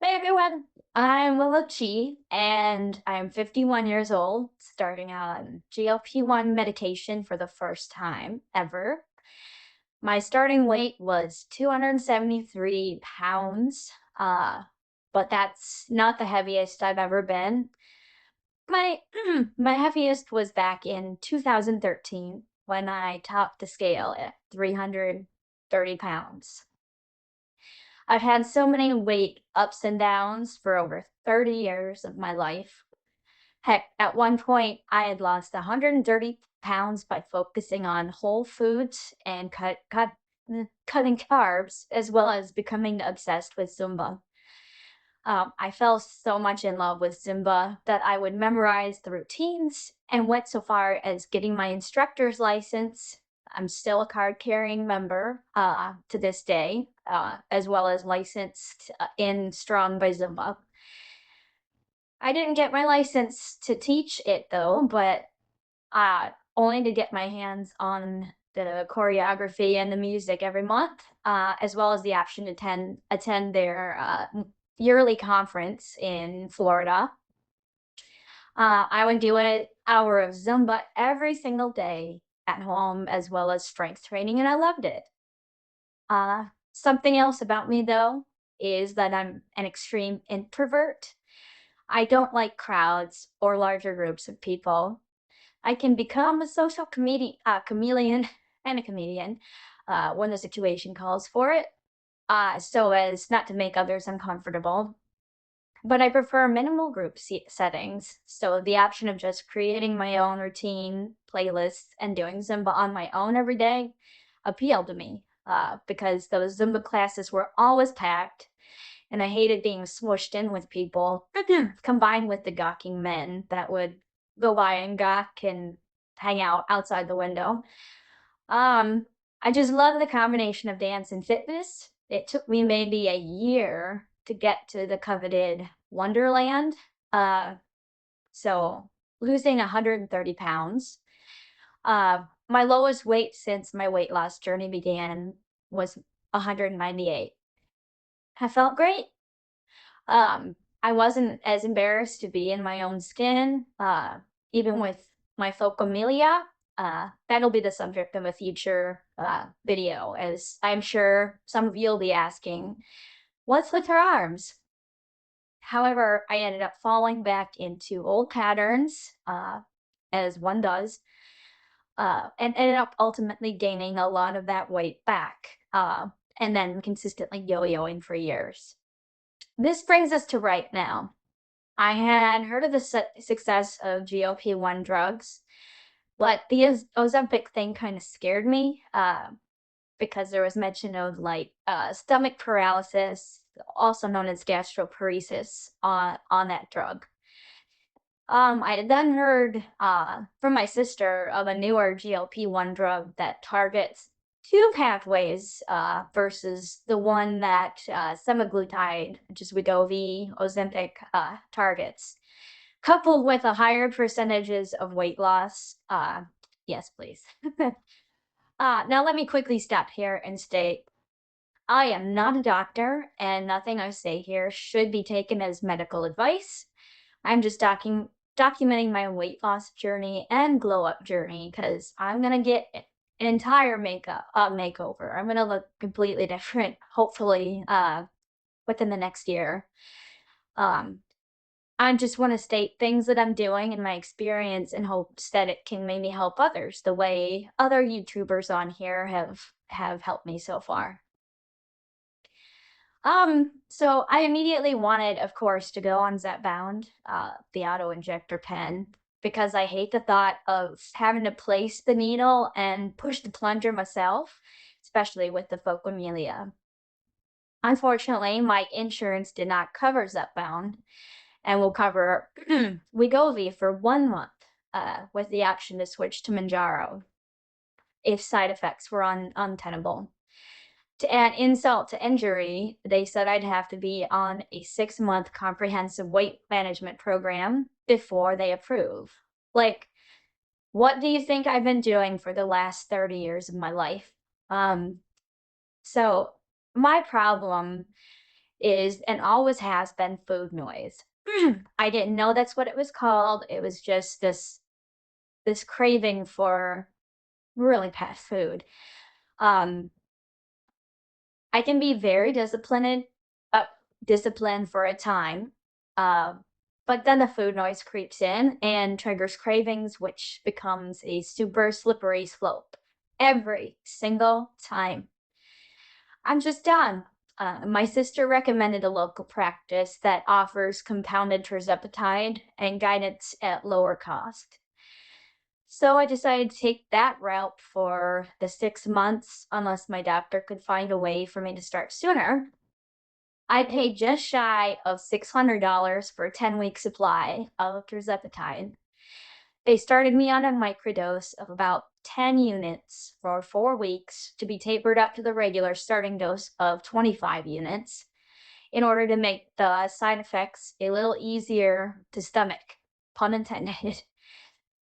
Hey everyone, I'm WillowChi and I'm 51 years old, starting on GLP-1 medication for the first time ever. My starting weight was 273 pounds, but that's not the heaviest I've ever been. My my heaviest was back in 2013 when I topped the scale at 330 pounds. I've had so many weight ups and downs for over 30 years of my life. Heck, at one point, I had lost 130 pounds by focusing on whole foods and cutting carbs, as well as becoming obsessed with Zumba. I fell so much in love with Zumba that I would memorize the routines and went so far as getting my instructor's license. I'm still a card carrying member to this day, as well as licensed in Strong by Zumba. I didn't get my license to teach it though, but only to get my hands on the choreography and the music every month, as well as the option to attend their yearly conference in Florida. I would do an hour of Zumba every single day at home, as well as strength training, and I loved it. Something else about me, though, is that I'm an extreme introvert. I don't like crowds or larger groups of people. I can become a social chameleon and a comedian when the situation calls for it, so as not to make others uncomfortable. But I prefer minimal group settings, so the option of just creating my own routine, playlists, and doing Zumba on my own every day appealed to me because those Zumba classes were always packed, and I hated being smushed in with people, combined with the gawking men that would go by and gawk and hang out outside the window. Um, I just love the combination of dance and fitness. It took me maybe a year to get to the coveted Wonderland. Uh, so losing 130 pounds. My lowest weight since my weight loss journey began was 198. I felt great. I wasn't as embarrassed to be in my own skin, even with my phocomelia. That'll be the subject of a future video, as I'm sure some of you'll be asking, what's with her arms? However, I ended up falling back into old patterns, as one does, and ended up ultimately gaining a lot of that weight back, and then consistently yo-yoing for years. This brings us to right now. I had heard of the success of GLP-1 drugs, but the Ozempic thing kind of scared me because there was mention of stomach paralysis, also known as gastroparesis, on that drug. I had then heard from my sister of a newer GLP-1 drug that targets two pathways versus the one that semaglutide, which is Wegovy, Ozempic, targets, coupled with a higher percentages of weight loss. Yes, please. Now let me quickly stop here and state I am not a doctor, and nothing I say here should be taken as medical advice. I'm just documenting my weight loss journey and glow up journey because I'm gonna get an entire makeover. I'm gonna look completely different, hopefully, within the next year. Um, I just want to state things that I'm doing in my experience in hopes that it can maybe help others the way other YouTubers on here have helped me so far. So I immediately wanted, of course, to go on Zepbound, the auto-injector pen, because I hate the thought of having to place the needle and push the plunger myself, especially with the phocomelia. Unfortunately, my insurance did not cover Zepbound and will cover Wegovy for 1 month, with the option to switch to Manjaro if side effects were untenable. To add insult to injury, they said I'd have to be on a 6-month comprehensive weight management program before they approve. Like, what do you think I've been doing for the last 30 years of my life? So my problem is and always has been food noise. I didn't know that's what it was called. It was just this craving for really fast food. Um, I can be very uh, disciplined for a time, uh, but then the food noise creeps in and triggers cravings, which becomes a super slippery slope every single time. I'm just done. My sister recommended a local practice that offers compounded Tirzepatide and guidance at lower cost. So I decided to take that route for the 6 months, unless my doctor could find a way for me to start sooner. I paid just shy of $600 for a 10-week supply of Tirzepatide. They started me on a microdose of about 10 units for 4 weeks to be tapered up to the regular starting dose of 25 units in order to make the side effects a little easier to stomach, pun intended.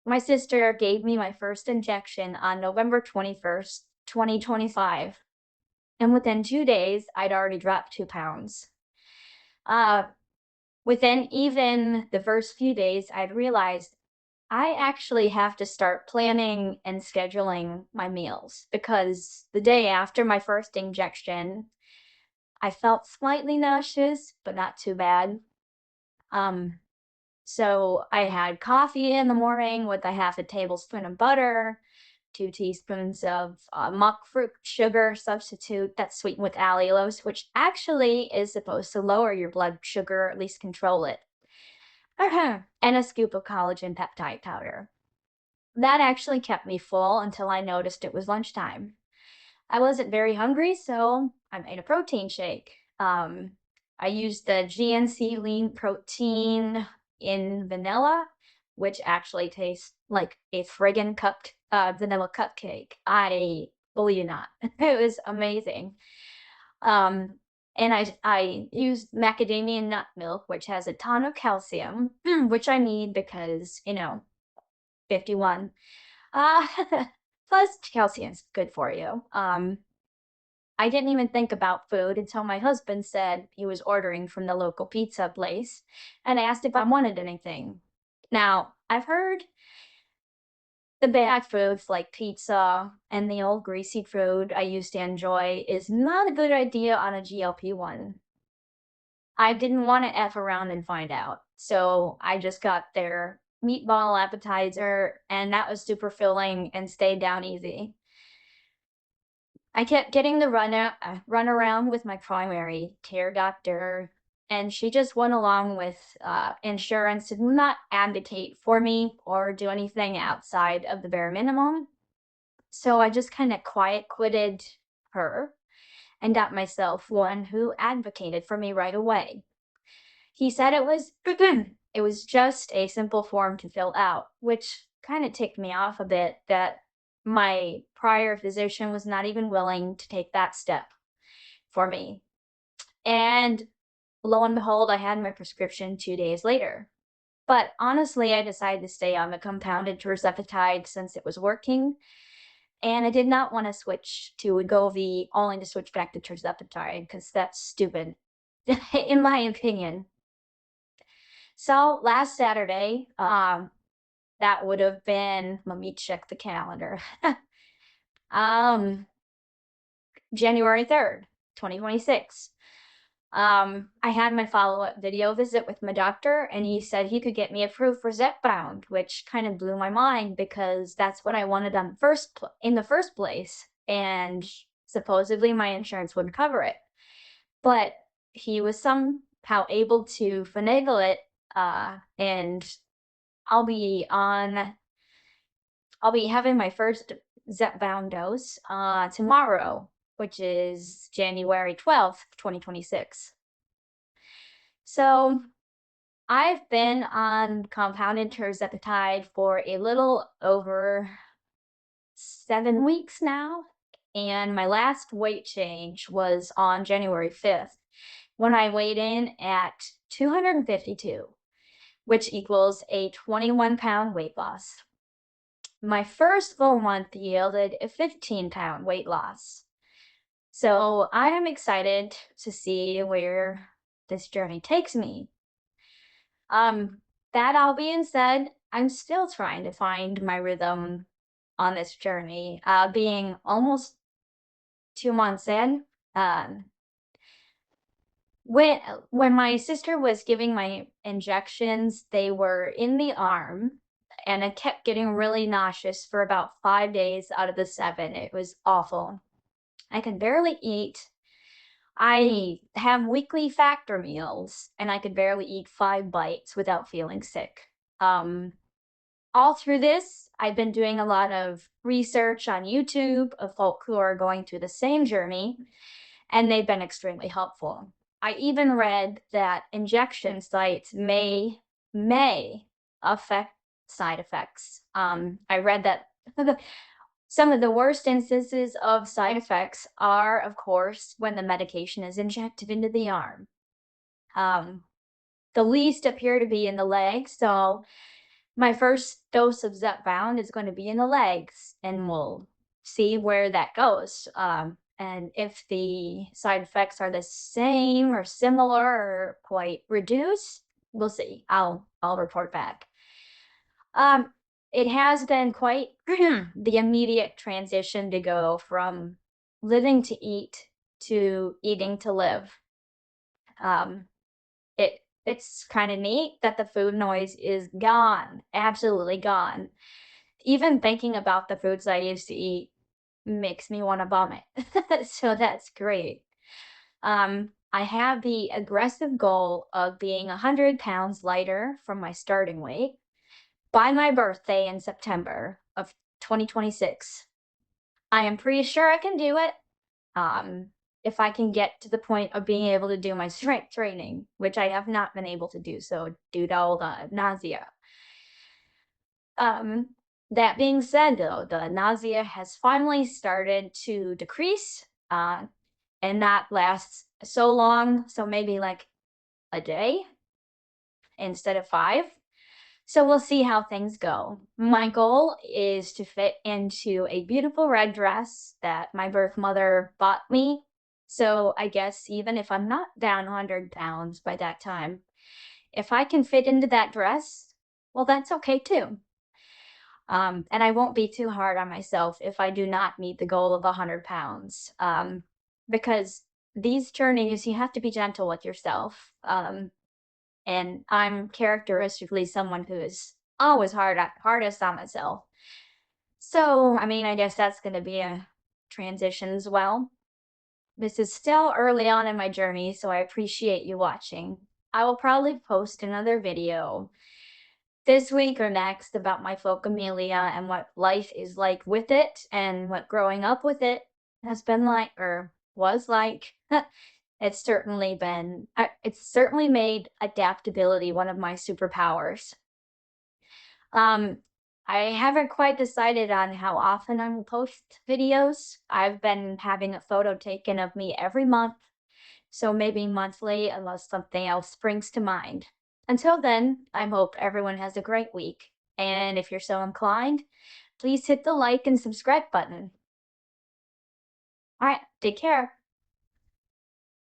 My sister gave me my first injection on November 21st, 2025, and within 2 days, I'd already dropped 2 pounds. Uh, Within even the first few days, I'd realized I actually have to start planning and scheduling my meals because the day after my first injection, I felt slightly nauseous, but not too bad. Um, so I had coffee in the morning with a half a tablespoon of butter, 2 teaspoons of monk fruit sugar substitute that's sweetened with allulose, which actually is supposed to lower your blood sugar, or at least control it. And a scoop of collagen peptide powder. That actually kept me full until I noticed it was lunchtime. I wasn't very hungry, so I made a protein shake. I used the GNC lean protein in vanilla, which actually tastes like a friggin' vanilla cupcake. I believe it or not. It was amazing. Um, and I used macadamia nut milk, which has a ton of calcium, which I need because, 51. Uh, plus calcium's good for you. I didn't even think about food until my husband said he was ordering from the local pizza place and asked if I wanted anything. Now, I've heard the bad foods like pizza and the old greasy food I used to enjoy is not a good idea on a GLP-1. I didn't want to F around and find out. So I just got their meatball appetizer, and that was super filling and stayed down easy. I kept getting the run around with my primary care doctor, and she just went along with insurance to not advocate for me or do anything outside of the bare minimum. So I just kind of quiet quitted her and got myself one who advocated for me right away. He said it was just a simple form to fill out, which kind of ticked me off a bit that my prior physician was not even willing to take that step for me. And lo and behold, I had my prescription 2 days later. But honestly, I decided to stay on the compounded Tirzepatide since it was working, and I did not want to switch to Wegovy only to switch back to Tirzepatide because that's stupid, in my opinion. So last Saturday, that would have been, let me check the calendar. um, January 3rd, 2026. I had my follow-up video visit with my doctor, and he said he could get me approved for Zepbound, which kind of blew my mind because that's what I wanted in the first place, and supposedly my insurance would cover it. But he was somehow able to finagle it, and I'll be on I'll be having my first Zepbound dose tomorrow, which is January 12th, 2026. So I've been on compounded Tirzepatide for a little over 7 weeks now, and my last weight change was on January 5th when I weighed in at 252, which equals a 21-pound weight loss. My first full month yielded a 15-pound weight loss. So I am excited to see where this journey takes me. Um, that all being said, I'm still trying to find my rhythm on this journey. Being almost 2 months in, um, when my sister was giving my injections, they were in the arm, and I kept getting really nauseous for about 5 days out of the 7. It was awful. I could barely eat. I have weekly factor meals, and I could barely eat 5 bites without feeling sick. Um, all through this, I've been doing a lot of research on YouTube of folk who are going through the same journey, and they've been extremely helpful. I even read that injection sites may affect side effects. I read that some of the worst instances of side effects are, of course, when the medication is injected into the arm. Um, the least appear to be in the legs, so my first dose of Zepbound is going to be in the legs, and we'll see where that goes. And if the side effects are the same or similar or quite reduced, we'll see. I'll report back. Um, it has been quite the immediate transition to go from living to eat to eating to live. Um, it's kind of neat that the food noise is gone, absolutely gone. Even thinking about the foods I used to eat makes me want to vomit. So that's great. I have the aggressive goal of being 100 pounds lighter from my starting weight by my birthday in September of 2026. I am pretty sure I can do it. Um, if I can get to the point of being able to do my strength training, which I have not been able to do so due to all the nausea. Um, that being said, though, the nausea has finally started to decrease, and not lasts so long, so maybe like a day instead of 5. So we'll see how things go. My goal is to fit into a beautiful red dress that my birth mother bought me. So I guess even if I'm not down 100 pounds by that time, if I can fit into that dress, well, that's okay too. And I won't be too hard on myself if I do not meet the goal of 100 pounds. Because these journeys, you have to be gentle with yourself. And I'm characteristically someone who is always hardest on myself. So, I mean, I guess that's going to be a transition as well. This is still early on in my journey, so I appreciate you watching. I will probably post another video this week or next about my Focamelia and what life is like with it and what growing up with it has been like or was like. It's certainly made adaptability one of my superpowers. Um, I haven't quite decided on how often I will post videos. I've been having a photo taken of me every month, so maybe monthly unless something else springs to mind. Until then, I hope everyone has a great week. And if you're so inclined, please hit the like and subscribe button. All right, take care.